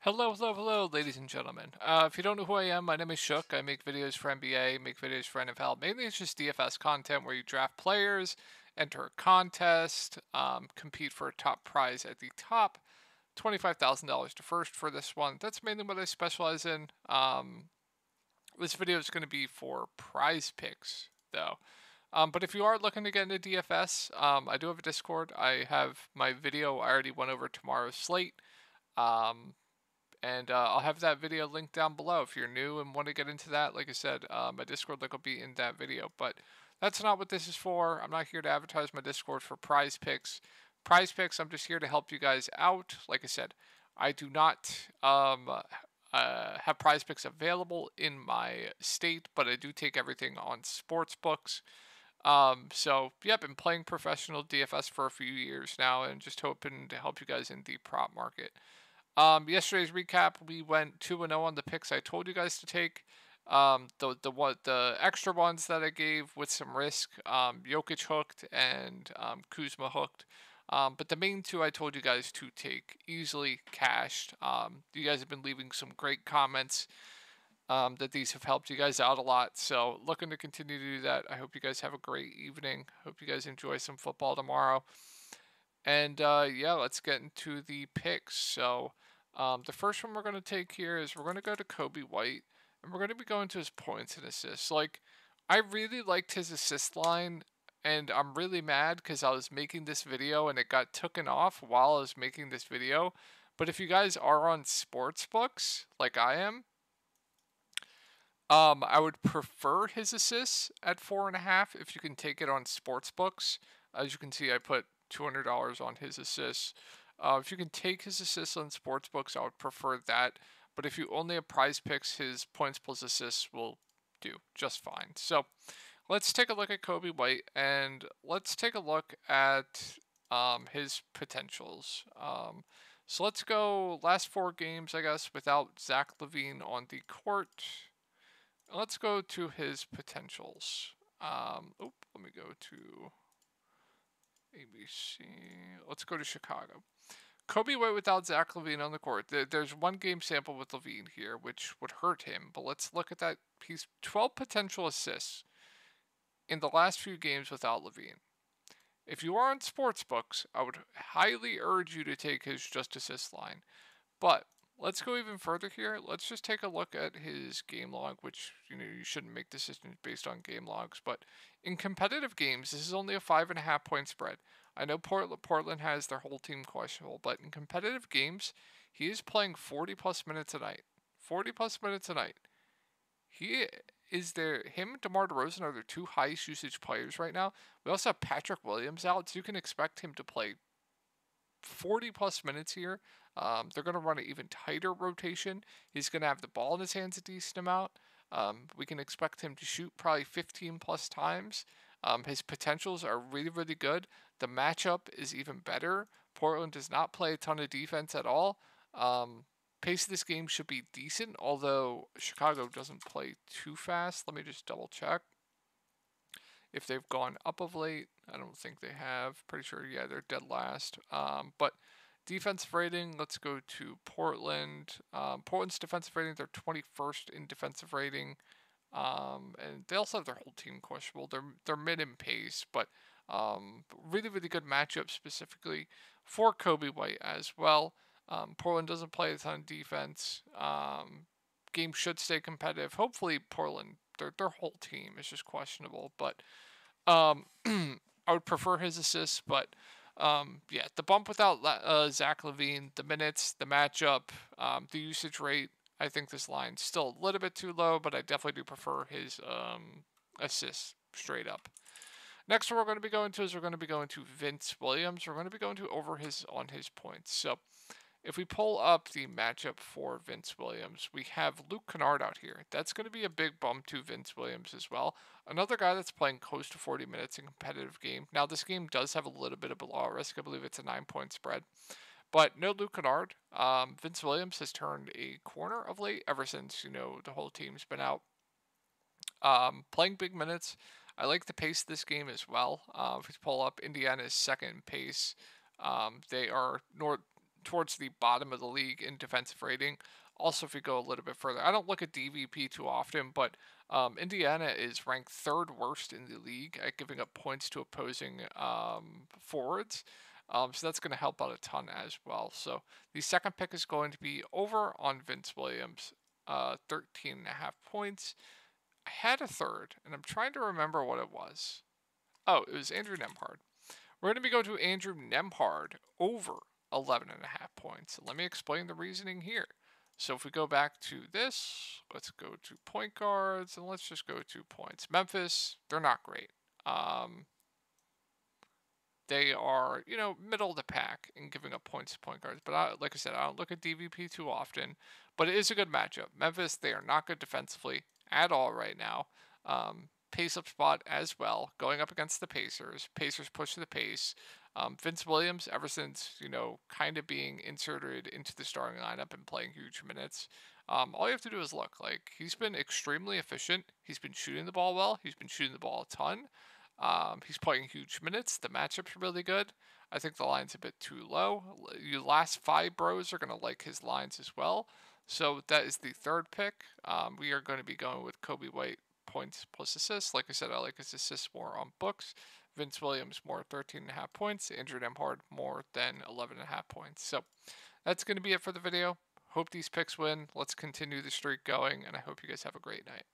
Hello, hello, hello, ladies and gentlemen. If you don't know who I am, my name is Shook. I make videos for NBA, make videos for NFL. Mainly it's just DFS content where you draft players, enter a contest, compete for a top prize at the top, $25,000 to first for this one. That's mainly what I specialize in. This video is going to be for prize picks, though. But if you are looking to get into DFS, I do have a Discord. I have my video I already went over tomorrow's slate. Um, and I'll have that video linked down below if you're new and want to get into that. Like I said, my Discord link will be in that video. But that's not what this is for. I'm not here to advertise my Discord for prize picks. Prize picks, I'm just here to help you guys out. Like I said, I do not have prize picks available in my state, but I do take everything on sports books. So yeah, I've been playing professional DFS for a few years now and just hoping to help you guys in the prop market. Yesterday's recap, we went 2-0 on the picks I told you guys to take. The extra ones that I gave with some risk, Jokic hooked and Kuzma hooked. But the main two I told you guys to take easily cashed. You guys have been leaving some great comments. That these have helped you guys out a lot. So looking to continue to do that. I hope you guys have a great evening. Hope you guys enjoy some football tomorrow. And yeah, let's get into the picks. So the first one we're going to take here is we're going to go to Kobe White, and we're going to be going to his points and assists. Like, I really liked his assist line, and I'm really mad because I was making this video and it got taken off while I was making this video. But if you guys are on sports books, like I am, I would prefer his assists at 4.5 if you can take it on sports books. As you can see, I put $200 on his assists. If you can take his assists on sports books, I would prefer that. But if you only have prize picks, his points plus assists will do just fine. So let's take a look at Kobe White and let's take a look at his potentials. So let's go last 4 games, I guess, without Zach LaVine on the court. Let's go to his potentials. Let me go to ABC. Let's go to Chicago. Kobe White without Zach LaVine on the court. There's one game sample with LaVine here, which would hurt him. But let's look at that. He's 12 potential assists in the last few games without LaVine. If you are on sports books, I would highly urge you to take his just assist line. But let's go even further here. Let's just take a look at his game log, which you shouldn't make decisions based on game logs. But in competitive games, this is only a 5.5 point spread. I know Portland has their whole team questionable, but in competitive games, he is playing 40 plus minutes a night. 40 plus minutes a night. He is there. Him and DeMar DeRozan are their two highest usage players right now. We also have Patrick Williams out, so you can expect him to play 40 plus minutes here. They're going to run an even tighter rotation. He's going to have the ball in his hands a decent amount. We can expect him to shoot probably 15 plus times. His potentials are really, really good. The matchup is even better. Portland does not play a ton of defense at all. Pace of this game should be decent, although Chicago doesn't play too fast. Let me just double check if they've gone up of late. I don't think they have. Pretty sure, yeah, they're dead last. But defensive rating, let's go to Portland. Portland's defensive rating, they're 21st in defensive rating. And they also have their whole team questionable. They're mid in pace, but really, really good matchup specifically for Kobe White as well. Portland doesn't play a ton of defense. Game should stay competitive. Hopefully, Portland, their whole team is just questionable, but I would prefer his assists. But yeah, the bump without Zach LaVine, the minutes, the matchup, the usage rate. I think this line's still a little bit too low, but I definitely do prefer his assists straight up. Next one we're going to be going to is we're going to be going to Vince Williams. We're going to be going to over his on his points. So if we pull up the matchup for Vince Williams, we have Luke Kennard out here. That's going to be a big bump to Vince Williams as well. Another guy that's playing close to 40 minutes in competitive game. Now, this game does have a little bit of blowout risk. I believe it's a 9-point spread. But no Luke Kennard. Vince Williams has turned a corner of late ever since, the whole team's been out. Playing big minutes. I like the pace of this game as well. If we pull up, Indiana's second in pace. They are towards the bottom of the league in defensive rating. Also, if we go a little bit further, I don't look at DVP too often, but Indiana is ranked third worst in the league at giving up points to opposing forwards. So that's going to help out a ton as well. So the second pick is going to be over on Vince Williams, 13.5 points. I had a third, and I'm trying to remember what it was. Oh, it was Andrew Nembhard. We're going to be going to Andrew Nembhard over 11.5 points. Let me explain the reasoning here. So if we go back to this, let's go to point guards, and let's just go to points. Memphis, they're not great. They are, middle of the pack in giving up points to point guards. But like I said, I don't look at DVP too often. But it is a good matchup. Memphis, they are not good defensively at all right now. Pace-up spot as well, going up against the Pacers. Pacers push the pace. Vince Williams, ever since, kind of being inserted into the starting lineup and playing huge minutes, all you have to do is look. Like, he's been extremely efficient. He's been shooting the ball well. He's been shooting the ball a ton. He's playing huge minutes. The matchup's really good. I think the line's a bit too low. Your last 5 bros are going to like his lines as well. So that is the third pick. We are going to be going with Kobe White points plus assists. Like I said, I like his assists more on books. Vince Williams more 13.5 points. Andrew Nembhard more than 11.5 points. So that's going to be it for the video. Hope these picks win. Let's continue the streak going, and I hope you guys have a great night.